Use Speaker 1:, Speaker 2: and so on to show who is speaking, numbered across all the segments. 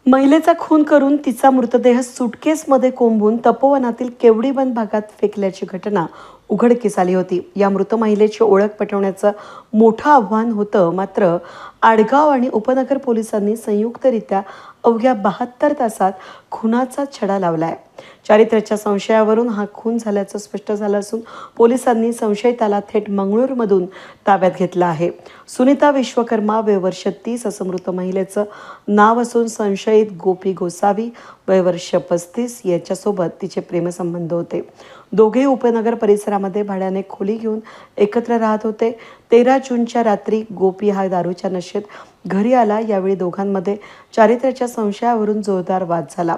Speaker 1: महिलेचा खून करून तिचा मृतदेह सुटकेसमध्ये कोंबून तपोवनातील केवडीबंद भागात फेकल्याची घटना उघडकीस आली होती. या मृत महिलेची ओळख पटवण्याचं मोठं आव्हान होतं, मात्र आडगाव आणि उपनगर पोलिसांनी संयुक्तरित्या अवघ्या 72 तासात खुनाचा छडा लावलाय. चारित्र्याच्या संशयावरून हा खून झाल्याचं स्पष्ट झालं असून पोलिसांनी संशयिताला थेट मंगळूरमधून ताब्यात घेतलं आहे. सुनीता विश्वकर्मा, वय वर्ष 30 असं मृत महिलेचं नाव असून संशयित गोपी गोसावी, वय वर्ष 35 याच्यासोबत तिचे प्रेमसंबंध होते. दोघे उपनगर परिसरामध्ये भाड्याने खोली घेऊन एकत्र राहत होते. 13 जूनच्या रात्री गोपी हा दारूच्या नशेत घरी आला. यावेळी दोघांमध्ये चारित्र्याच्या संशयावरून जोरदार वाद झाला.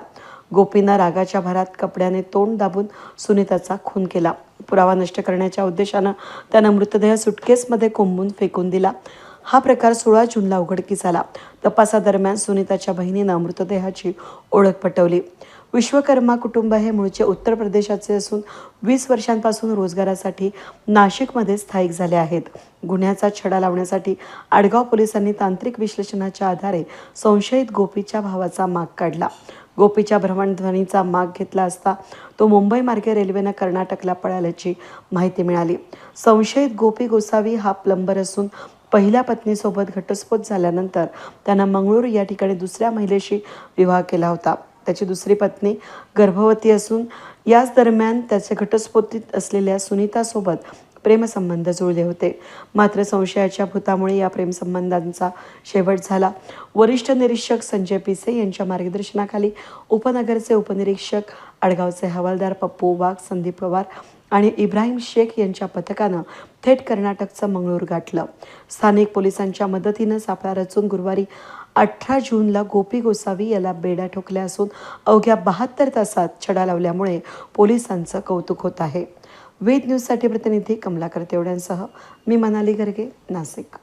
Speaker 1: गोपीनं रागाच्या भरात कपड्याने तोंड दाबून सुनीताचा खून केला. पुरावा नष्ट करण्याच्या उद्देशानं त्यानं मृतदेह सुटकेसमध्ये कोंबून फेकून दिला. हा प्रकार 16 जूनला उघडकीस आला. तपासादरम्यान सुनीताच्या बहिणीनं मृतदेहाची ओळख पटवली. विश्वकर्मा कुटुंब हे मूळचे उत्तर प्रदेशाचे असून 20 वर्षांपासून रोजगारासाठी नाशिकमध्ये स्थायिक झाले आहेत. गुन्ह्याचा छडा लावण्यासाठी आडगाव पोलिसांनी तांत्रिक विश्लेषणाच्या आधारे संशयित गोपीच्या भावाचा माग काढला. गोपीच्या भ्रमणध्वनीचा माग घेतला असता तो मुंबई मार्गे रेल्वेनं कर्नाटकला पळाल्याची माहिती मिळाली. संशयित गोपी गोसावी हा प्लंबर असून पहिल्या पत्नीसोबत घटस्फोट झाल्यानंतर त्यानं मंगळूर या ठिकाणी दुसऱ्या महिलेशी विवाह केला होता. त्याची दुसरी पत्नी गर्भवती असून याच दरम्यान त्याचे घटस्फोटीत असलेल्या सुनीतासोबत प्रेमसंबंध जुळले होते. मात्र संशयाच्या भूतामुळे या प्रेमसंबंधांचा शेवट झाला. वरिष्ठ निरीक्षक संजय पिसे यांच्या मार्गदर्शनाखाली उपनगरचे उपनिरीक्षक, आडगावचे हवालदार पप्पू वाघ, संदीप पवार आणि इब्राहिम शेख यांच्या पथकानं थेट कर्नाटकचं मंगळूर गाठलं. स्थानिक पोलिसांच्या मदतीनं सापळा रचून गुरुवारी 18 जूनला गोपी गोसावी याला बेड्या ठोकल्या असून अवघ्या 72 तासात छडा लावल्यामुळे पोलिसांचं कौतुक होत आहे. वेद न्यूजसाठी प्रतिनिधी कमलाकर तेवड्यांसह मी मनाली गर्गे, नाशिक.